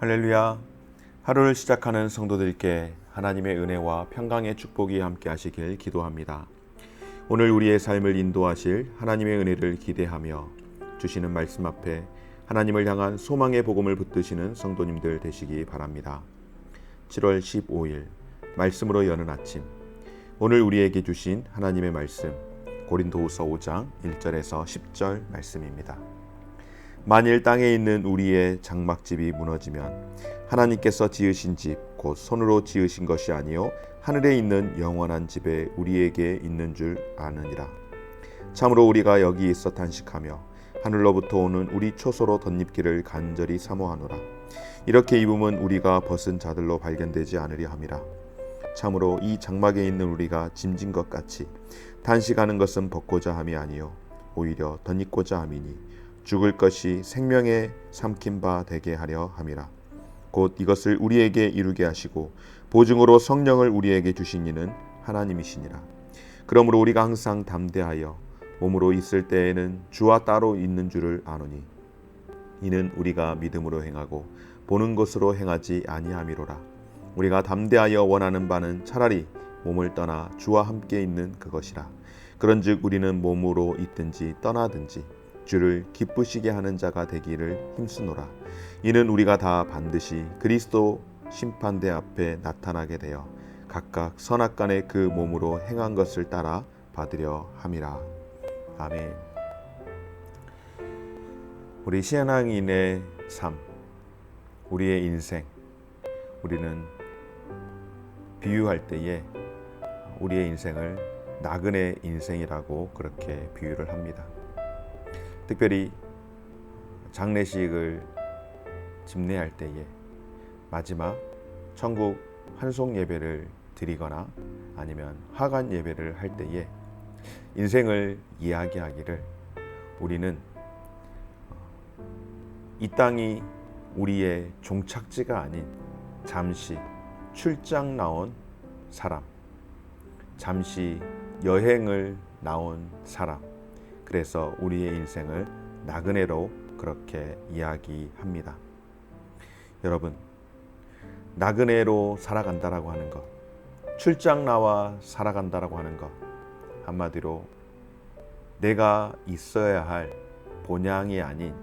할렐루야. 하루를 시작하는 성도들께 하나님의 은혜와 평강의 축복이 함께 하시길 기도합니다. 오늘 우리의 삶을 인도하실 하나님의 은혜를 기대하며 주시는 말씀 앞에 하나님을 향한 소망의 복음을 붙드시는 성도님들 되시기 바랍니다. 7월 15일 말씀으로 여는 아침, 오늘 우리에게 주신 하나님의 말씀 고린도후서 5장 1절에서 10절 말씀입니다. 만일 땅에 있는 우리의 장막집이 무너지면 하나님께서 지으신 집 곧 손으로 지으신 것이 아니요 하늘에 있는 영원한 집에 우리에게 있는 줄 아느니라. 참으로 우리가 여기 있어 탄식하며 하늘로부터 오는 우리 초소로 덧입기를 간절히 사모하노라. 이렇게 입으면 우리가 벗은 자들로 발견되지 않으려 함이라. 참으로 이 장막에 있는 우리가 짐진 것 같이 탄식하는 것은 벗고자 함이 아니요 오히려 덧입고자 함이니 죽을 것이 생명에 삼킨 바 되게 하려 함이라. 곧 이것을 우리에게 이루게 하시고 보증으로 성령을 우리에게 주신 이는 하나님이시니라. 그러므로 우리가 항상 담대하여 몸으로 있을 때에는 주와 따로 있는 줄을 아노니 이는 우리가 믿음으로 행하고 보는 것으로 행하지 아니함이로라. 우리가 담대하여 원하는 바는 차라리 몸을 떠나 주와 함께 있는 그것이라. 그런즉 우리는 몸으로 있든지 떠나든지 주를 기쁘시게 하는 자가 되기를 힘쓰노라. 이는 우리가 다 반드시 그리스도 심판대 앞에 나타나게 되어 각각 선악간에 그 몸으로 행한 것을 따라 받으려 함이라. 아멘. 우리 신앙인의 삶, 우리의 인생, 우리는 비유할 때에 우리의 인생을 나그네 인생이라고 그렇게 비유를 합니다. 특별히 장례식을 집례할 때에 마지막 천국 환송 예배를 드리거나 아니면 하관 예배를 할 때에 인생을 이야기하기를 우리는 이 땅이 우리의 종착지가 아닌 잠시 출장 나온 사람, 잠시 여행을 나온 사람, 그래서 우리의 인생을 나그네로 그렇게 이야기합니다. 여러분, 나그네로 살아간다라고 하는 것, 출장 나와 살아간다라고 하는 것, 한마디로 내가 있어야 할 본향이 아닌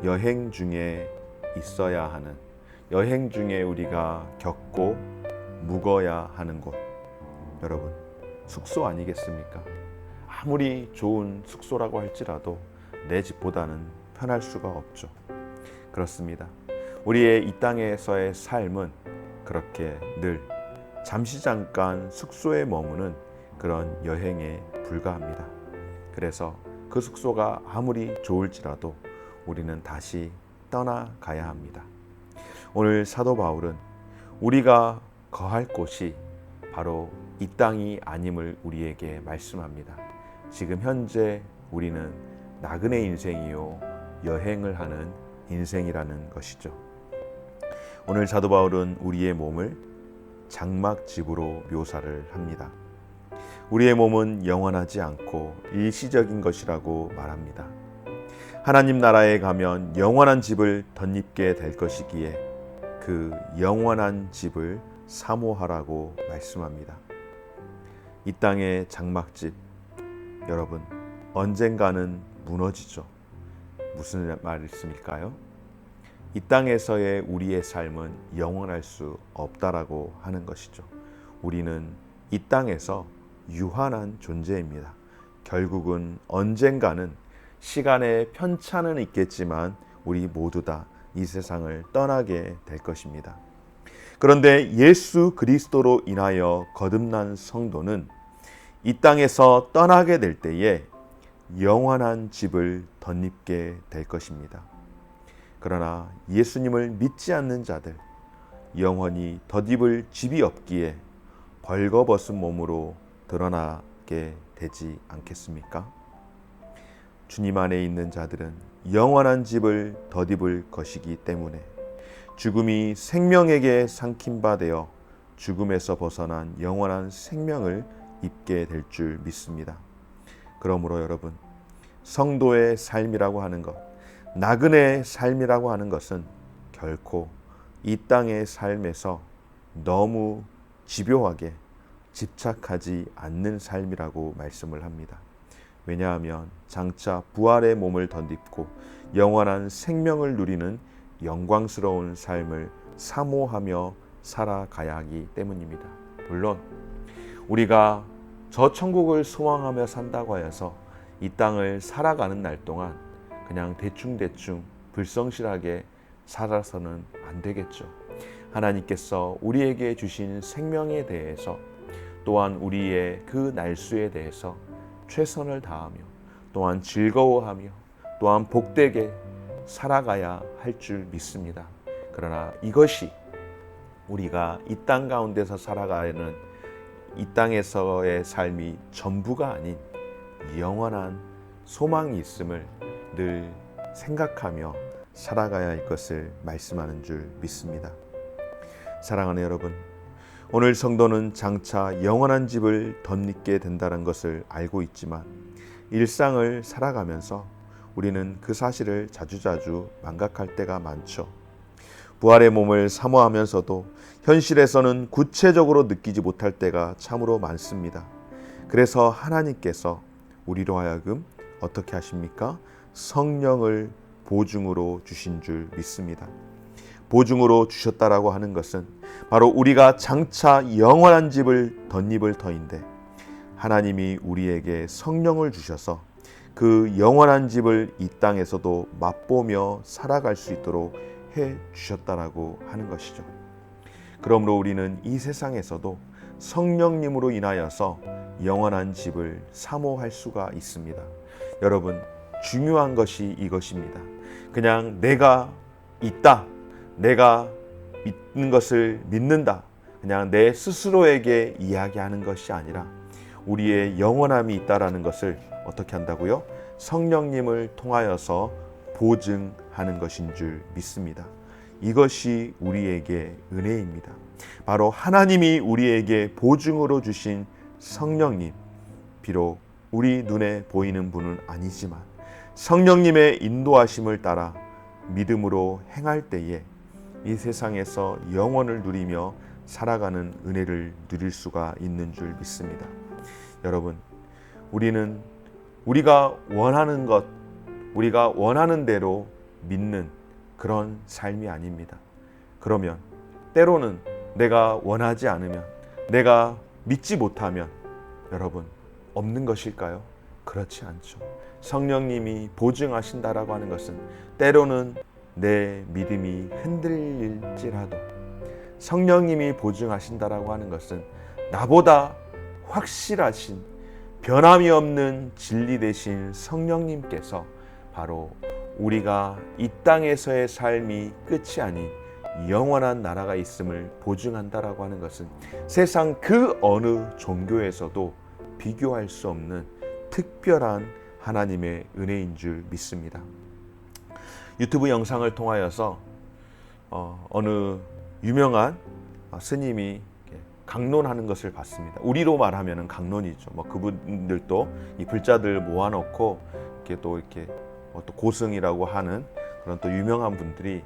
여행 중에 있어야 하는, 여행 중에 우리가 겪고 묵어야 하는 곳, 여러분, 숙소 아니겠습니까? 아무리 좋은 숙소라고 할지라도 내 집보다는 편할 수가 없죠. 그렇습니다. 우리의 이 땅에서의 삶은 그렇게 늘 잠시 잠깐 숙소에 머무는 그런 여행에 불과합니다. 그래서 그 숙소가 아무리 좋을지라도 우리는 다시 떠나가야 합니다. 오늘 사도 바울은 우리가 거할 곳이 바로 이 땅이 아님을 우리에게 말씀합니다. 지금 현재 우리는 나그네 인생이요 여행을 하는 인생이라는 것이죠. 오늘 사도 바울은 우리의 몸을 장막집으로 묘사를 합니다. 우리의 몸은 영원하지 않고 일시적인 것이라고 말합니다. 하나님 나라에 가면 영원한 집을 덧입게 될 것이기에 그 영원한 집을 사모하라고 말씀합니다. 이 땅의 장막집, 여러분, 언젠가는 무너지죠. 무슨 말씀일까요? 이 땅에서의 우리의 삶은 영원할 수 없다라고 하는 것이죠. 우리는 이 땅에서 유한한 존재입니다. 결국은 언젠가는 시간의 편차는 있겠지만 우리 모두 다 이 세상을 떠나게 될 것입니다. 그런데 예수 그리스도로 인하여 거듭난 성도는 이 땅에서 떠나게 될 때에 영원한 집을 덧입게 될 것입니다. 그러나 예수님을 믿지 않는 자들, 영원히 덧입을 집이 없기에 벌거벗은 몸으로 드러나게 되지 않겠습니까? 주님 안에 있는 자들은 영원한 집을 덧입을 것이기 때문에 죽음이 생명에게 삼킨 바 되어 죽음에서 벗어난 영원한 생명을 입게 될 줄 믿습니다. 그러므로 여러분, 성도의 삶이라고 하는 것, 나그네의 삶이라고 하는 것은 결코 이 땅의 삶에서 너무 집요하게 집착하지 않는 삶이라고 말씀을 합니다. 왜냐하면 장차 부활의 몸을 덧입고 영원한 생명을 누리는 영광스러운 삶을 사모하며 살아가야 하기 때문입니다. 물론 우리가 저 천국을 소망하며 산다고 하여서 이 땅을 살아가는 날 동안 그냥 대충대충 불성실하게 살아서는 안 되겠죠. 하나님께서 우리에게 주신 생명에 대해서 또한 우리의 그 날수에 대해서 최선을 다하며 또한 즐거워하며 또한 복되게 살아가야 할 줄 믿습니다. 그러나 이것이 우리가 이 땅 가운데서 살아가는 이 땅에서의 삶이 전부가 아닌 영원한 소망이 있음을 늘 생각하며 살아가야 할 것을 말씀하는 줄 믿습니다. 사랑하는 여러분, 오늘 성도는 장차 영원한 집을 덧입게 된다는 것을 알고 있지만 일상을 살아가면서 우리는 그 사실을 자주자주 망각할 때가 많죠. 부활의 몸을 사모하면서도 현실에서는 구체적으로 느끼지 못할 때가 참으로 많습니다. 그래서 하나님께서 우리로 하여금 어떻게 하십니까? 성령을 보증으로 주신 줄 믿습니다. 보증으로 주셨다라고 하는 것은 바로 우리가 장차 영원한 집을 덧입을 터인데 하나님이 우리에게 성령을 주셔서 그 영원한 집을 이 땅에서도 맛보며 살아갈 수 있도록 해 주셨다라고 하는 것이죠. 그러므로 우리는 이 세상에서도 성령님으로 인하여서 영원한 집을 사모할 수가 있습니다. 여러분, 중요한 것이 이것입니다. 그냥 내가 있다, 내가 있는 것을 믿는다, 그냥 내 스스로에게 이야기하는 것이 아니라 우리의 영원함이 있다라는 것을 어떻게 한다고요? 성령님을 통하여서 보증하는 것인 줄 믿습니다. 이것이 우리에게 은혜입니다. 바로 하나님이 우리에게 보증으로 주신 성령님, 비록 우리 눈에 보이는 분은 아니지만 성령님의 인도하심을 따라 믿음으로 행할 때에 이 세상에서 영원을 누리며 살아가는 은혜를 누릴 수가 있는 줄 믿습니다. 여러분, 우리는 우리가 원하는 것, 우리가 원하는 대로 믿는 그런 삶이 아닙니다. 그러면 때로는 내가 원하지 않으면, 내가 믿지 못하면 여러분 없는 것일까요? 그렇지 않죠. 성령님이 보증하신다라고 하는 것은 때로는 내 믿음이 흔들릴지라도 성령님이 보증하신다라고 하는 것은 나보다 확실하신 변함이 없는 진리 되신 성령님께서 바로 우리가 이 땅에서의 삶이 끝이 아닌 영원한 나라가 있음을 보증한다라고 하는 것은 세상 그 어느 종교에서도 비교할 수 없는 특별한 하나님의 은혜인 줄 믿습니다. 유튜브 영상을 통하여서 어느 유명한 스님이 강론하는 것을 봤습니다. 우리로 말하면 강론이죠. 그분들도 이 불자들 모아놓고 이렇게 또 고승이라고 하는 그런 또 유명한 분들이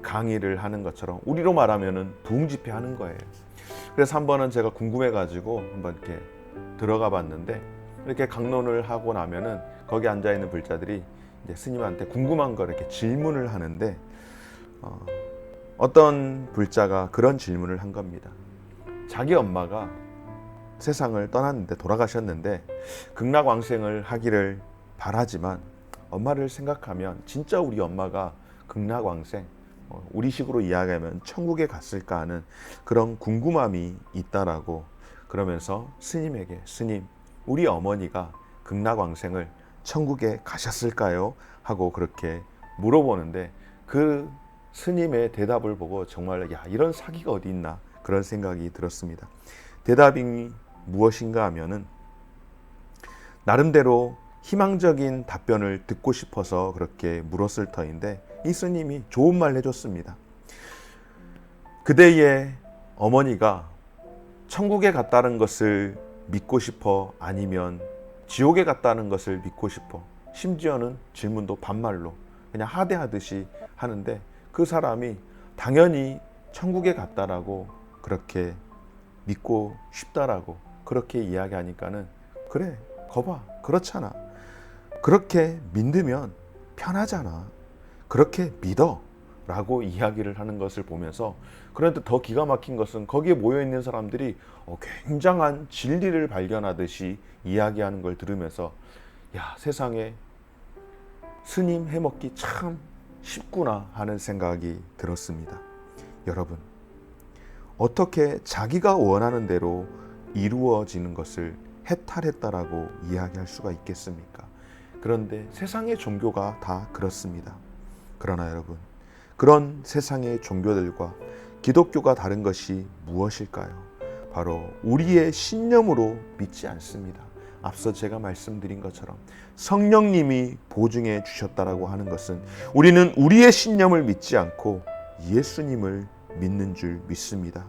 강의를 하는 것처럼 우리로 말하면 부흥집회하는 거예요. 그래서 한 번은 제가 궁금해가지고 한번 이렇게 들어가 봤는데 이렇게 강론을 하고 나면은 거기 앉아 있는 불자들이 이제 스님한테 궁금한 걸 이렇게 질문을 하는데 어떤 불자가 그런 질문을 한 겁니다. 자기 엄마가 세상을 떠났는데 돌아가셨는데 극락왕생을 하기를 바라지만 엄마를 생각하면 진짜 우리 엄마가 극락왕생, 우리식으로 이야기하면 천국에 갔을까 하는 그런 궁금함이 있다라고 그러면서 스님에게 스님, 우리 어머니가 극락왕생을 천국에 가셨을까요? 하고 그렇게 물어보는데 그 스님의 대답을 보고 정말 이런 사기가 어디 있나 그런 생각이 들었습니다. 대답이 무엇인가 하면은 나름대로 희망적인 답변을 듣고 싶어서 그렇게 물었을 터인데 이 스님이 좋은 말 해줬습니다. 그대의 어머니가 천국에 갔다는 것을 믿고 싶어? 아니면 지옥에 갔다는 것을 믿고 싶어? 심지어는 질문도 반말로 그냥 하대하듯이 하는데 그 사람이 당연히 천국에 갔다라고 그렇게 믿고 싶다라고 그렇게 이야기하니까는 그래, 거봐, 그렇잖아. 그렇게 믿으면 편하잖아. 그렇게 믿어 라고 이야기를 하는 것을 보면서, 그런데 더 기가 막힌 것은 거기에 모여있는 사람들이 굉장한 진리를 발견하듯이 이야기하는 걸 들으면서, 야, 세상에 스님 해먹기 참 쉽구나 하는 생각이 들었습니다. 여러분, 어떻게 자기가 원하는 대로 이루어지는 것을 해탈했다라고 이야기할 수가 있겠습니까? 그런데 세상의 종교가 다 그렇습니다. 그러나 여러분, 그런 세상의 종교들과 기독교가 다른 것이 무엇일까요? 바로 우리의 신념으로 믿지 않습니다. 앞서 제가 말씀드린 것처럼 성령님이 보증해 주셨다라고 하는 것은, 우리는 우리의 신념을 믿지 않고 예수님을 믿는 줄 믿습니다.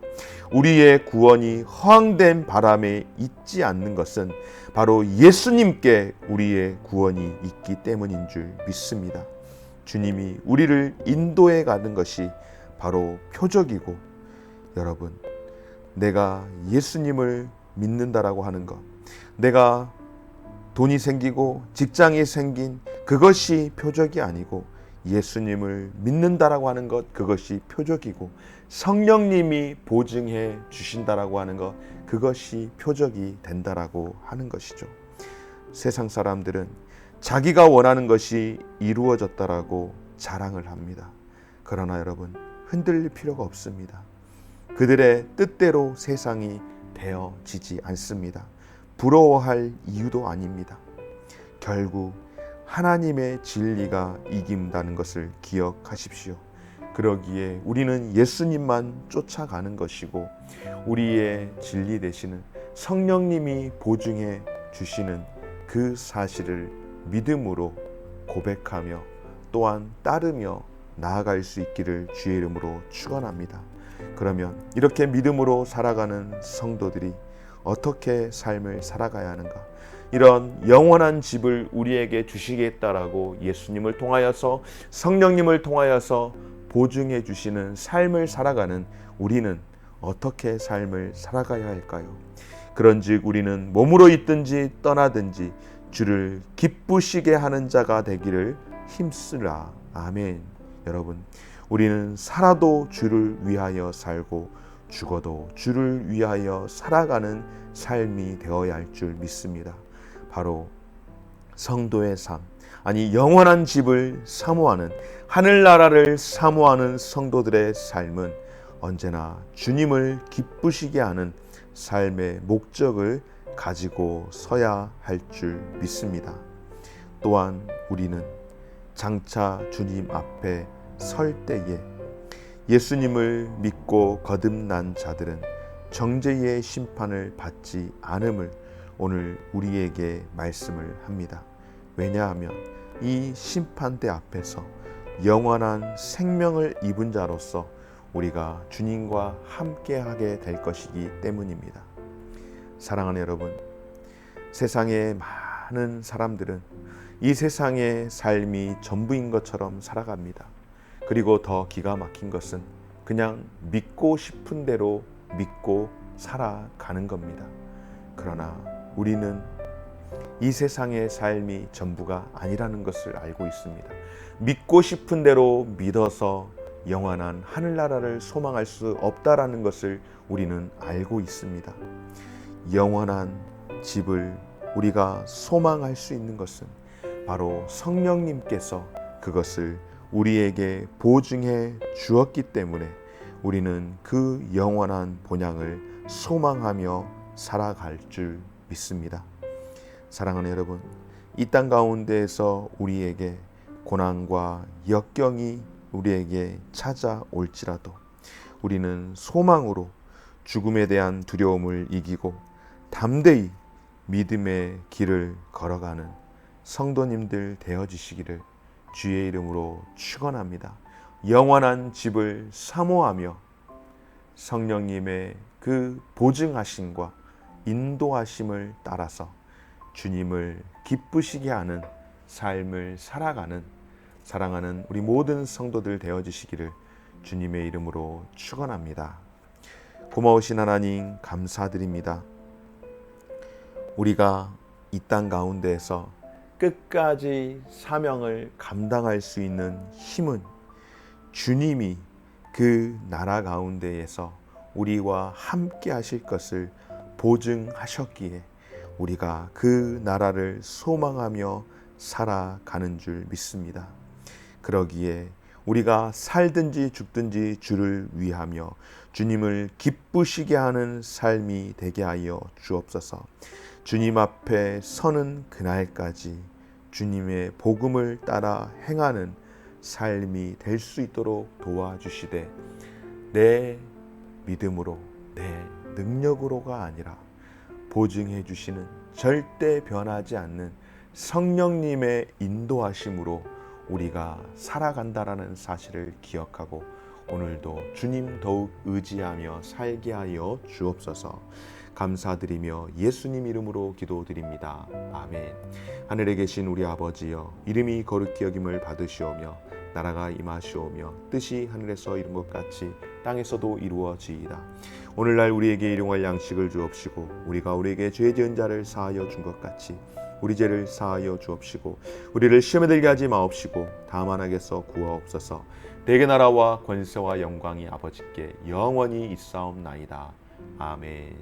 우리의 구원이 허황된 바람에 있지 않는 것은 바로 예수님께 우리의 구원이 있기 때문인 줄 믿습니다. 주님이 우리를 인도해 가는 것이 바로 표적이고, 여러분, 내가 예수님을 믿는다라고 하는 것, 내가 돈이 생기고 직장이 생긴 그것이 표적이 아니고, 예수님을 믿는다라고 하는 것, 그것이 표적이고, 성령님이 보증해 주신다라고 하는 것, 그것이 표적이 된다라고 하는 것이죠. 세상 사람들은 자기가 원하는 것이 이루어졌다라고 자랑을 합니다. 그러나 여러분, 흔들릴 필요가 없습니다. 그들의 뜻대로 세상이 되어지지 않습니다. 부러워할 이유도 아닙니다. 결국 하나님의 진리가 이긴다는 것을 기억하십시오. 그러기에 우리는 예수님만 쫓아가는 것이고, 우리의 진리 되시는 성령님이 보증해 주시는 그 사실을 믿음으로 고백하며 또한 따르며 나아갈 수 있기를 주의 이름으로 축원합니다. 그러면 이렇게 믿음으로 살아가는 성도들이 어떻게 삶을 살아가야 하는가? 이런 영원한 집을 우리에게 주시겠다라고 예수님을 통하여서, 성령님을 통하여서 보증해 주시는 삶을 살아가는 우리는 어떻게 삶을 살아가야 할까요? 그런즉 우리는 몸으로 있든지 떠나든지 주를 기쁘시게 하는 자가 되기를 힘쓰라. 아멘. 여러분, 우리는 살아도 주를 위하여 살고 죽어도 주를 위하여 살아가는 삶이 되어야 할 줄 믿습니다. 바로 성도의 삶, 아니 영원한 집을 사모하는, 하늘나라를 사모하는 성도들의 삶은 언제나 주님을 기쁘시게 하는 삶의 목적을 가지고 서야 할 줄 믿습니다. 또한 우리는 장차 주님 앞에 설 때에 예수님을 믿고 거듭난 자들은 정죄의 심판을 받지 않음을 오늘 우리에게 말씀을 합니다. 왜냐하면 이 심판대 앞에서 영원한 생명을 입은 자로서 우리가 주님과 함께하게 될 것이기 때문입니다. 사랑하는 여러분, 세상의 많은 사람들은 이 세상의 삶이 전부인 것처럼 살아갑니다. 그리고 더 기가 막힌 것은 그냥 믿고 싶은 대로 믿고 살아가는 겁니다. 그러나 우리는 이 세상의 삶이 전부가 아니라는 것을 알고 있습니다. 믿고 싶은 대로 믿어서 영원한 하늘나라를 소망할 수 없다라는 것을 우리는 알고 있습니다. 영원한 집을 우리가 소망할 수 있는 것은 바로 성령님께서 그것을 우리에게 보증해 주었기 때문에 우리는 그 영원한 본향을 소망하며 살아갈 줄 믿습니다. 사랑하는 여러분, 이 땅 가운데에서 우리에게 고난과 역경이 우리에게 찾아올지라도 우리는 소망으로 죽음에 대한 두려움을 이기고 담대히 믿음의 길을 걸어가는 성도님들 되어주시기를 주의 이름으로 축원합니다. 영원한 집을 사모하며 성령님의 그 보증하심과 인도하심을 따라서 주님을 기쁘시게 하는 삶을 살아가는 사랑하는 우리 모든 성도들 되어주시기를 주님의 이름으로 축원합니다. 고마우신 하나님 감사드립니다. 우리가 이 땅 가운데에서 끝까지 사명을 감당할 수 있는 힘은 주님이 그 나라 가운데에서 우리와 함께 하실 것을 보증하셨기에 우리가 그 나라를 소망하며 살아가는 줄 믿습니다. 그러기에 우리가 살든지 죽든지 주를 위하며 주님을 기쁘시게 하는 삶이 되게 하여 주옵소서. 주님 앞에 서는 그날까지 주님의 복음을 따라 행하는 삶이 될 수 있도록 도와주시되 내 믿음으로 내 능력으로가 아니라 보증해 주시는 절대 변하지 않는 성령님의 인도하심으로 우리가 살아간다라는 사실을 기억하고 오늘도 주님 더욱 의지하며 살게 하여 주옵소서. 감사드리며 예수님 이름으로 기도드립니다. 아멘. 하늘에 계신 우리 아버지여, 이름이 거룩히 여김을 받으시오며 나라가 임하시오며 뜻이 하늘에서 이룬 것 같이 땅에서도 이루어지이다. 오늘날 우리에게 일용할 양식을 주옵시고 우리가 우리에게 죄 지은 자를 사하여 준 것 같이 우리 죄를 사하여 주옵시고 우리를 시험에 들게 하지 마옵시고 다만 악에서 구하옵소서. 대개 나라와 권세와 영광이 아버지께 영원히 있사옵나이다. 아멘.